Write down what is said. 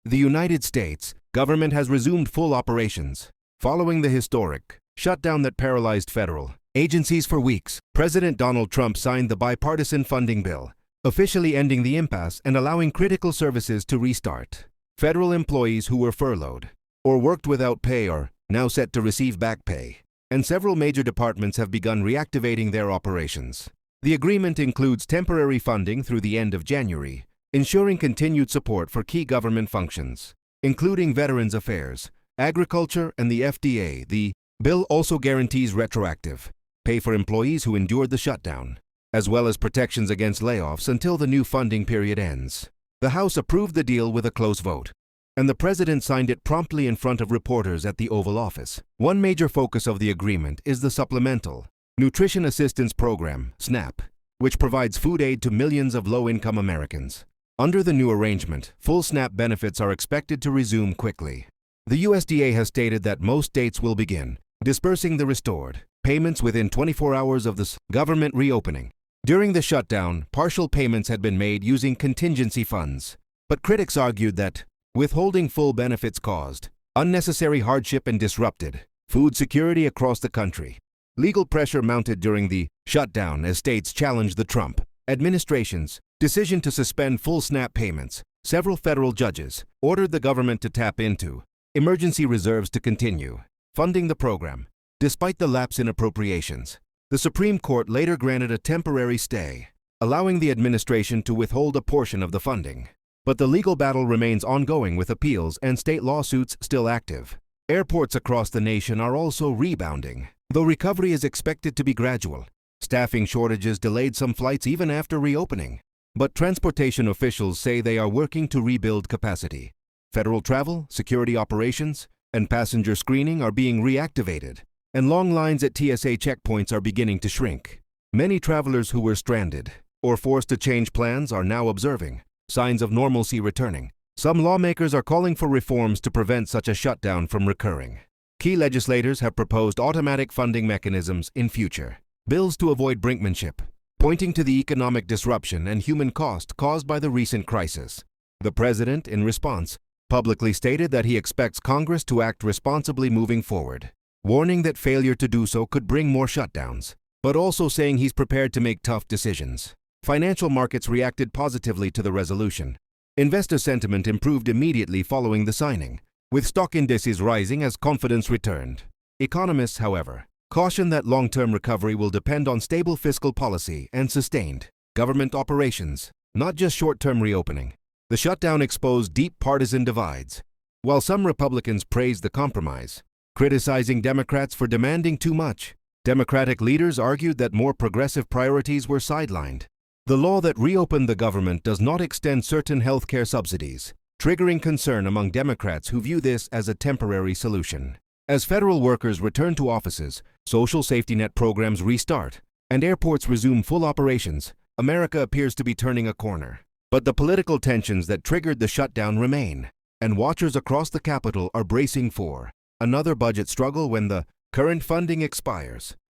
The United States government has resumed full operations. Following the historic shutdown that paralyzed federal agencies for weeks, President Donald Trump signed the bipartisan funding bill, officially ending the impasse and allowing critical services to restart. Federal employees who were furloughed or worked without pay are now set to receive back pay, and several major departments have begun reactivating their operations. The agreement includes temporary funding through the end of January, ensuring continued support for key government functions, including Veterans Affairs, Agriculture, and the FDA. The bill also guarantees retroactive pay for employees who endured the shutdown, as well as protections against layoffs until the new funding period ends. The House approved the deal with a close vote, and the President signed it promptly in front of reporters at the Oval Office. One major focus of the agreement is the Supplemental Nutrition Assistance Program, SNAP, which provides food aid to millions of low-income Americans. Under the new arrangement, full SNAP benefits are expected to resume quickly. The USDA has stated that most states will begin dispersing the restored payments within 24 hours of the government reopening. During the shutdown, partial payments had been made using contingency funds, but critics argued that withholding full benefits caused unnecessary hardship and disrupted food security across the country. Legal pressure mounted during the shutdown as states challenged the Trump administration's decision to suspend full SNAP payments. Several federal judges ordered the government to tap into emergency reserves to continue funding the program, despite the lapse in appropriations. The Supreme Court later granted a temporary stay, allowing the administration to withhold a portion of the funding. But the legal battle remains ongoing with appeals and state lawsuits still active. Airports across the nation are also rebounding, though recovery is expected to be gradual. Staffing shortages delayed some flights even after reopening, but transportation officials say they are working to rebuild capacity. Federal travel, security operations, and passenger screening are being reactivated, and long lines at TSA checkpoints are beginning to shrink. Many travelers who were stranded or forced to change plans are now observing signs of normalcy returning. Some lawmakers are calling for reforms to prevent such a shutdown from recurring. Key legislators have proposed automatic funding mechanisms in future bills to avoid brinkmanship, pointing to the economic disruption and human cost caused by the recent crisis. The president, in response, publicly stated that he expects Congress to act responsibly moving forward, warning that failure to do so could bring more shutdowns, but also saying he's prepared to make tough decisions. Financial markets reacted positively to the resolution. Investor sentiment improved immediately following the signing, with stock indices rising as confidence returned. Economists, however, caution that long-term recovery will depend on stable fiscal policy and sustained government operations, not just short-term reopening. The shutdown exposed deep partisan divides. While some Republicans praised the compromise, criticizing Democrats for demanding too much, Democratic leaders argued that more progressive priorities were sidelined. The law that reopened the government does not extend certain health care subsidies, triggering concern among Democrats who view this as a temporary solution. As federal workers return to offices, social safety net programs restart, and airports resume full operations, America appears to be turning a corner. But the political tensions that triggered the shutdown remain, and watchers across the Capitol are bracing for another budget struggle when the current funding expires.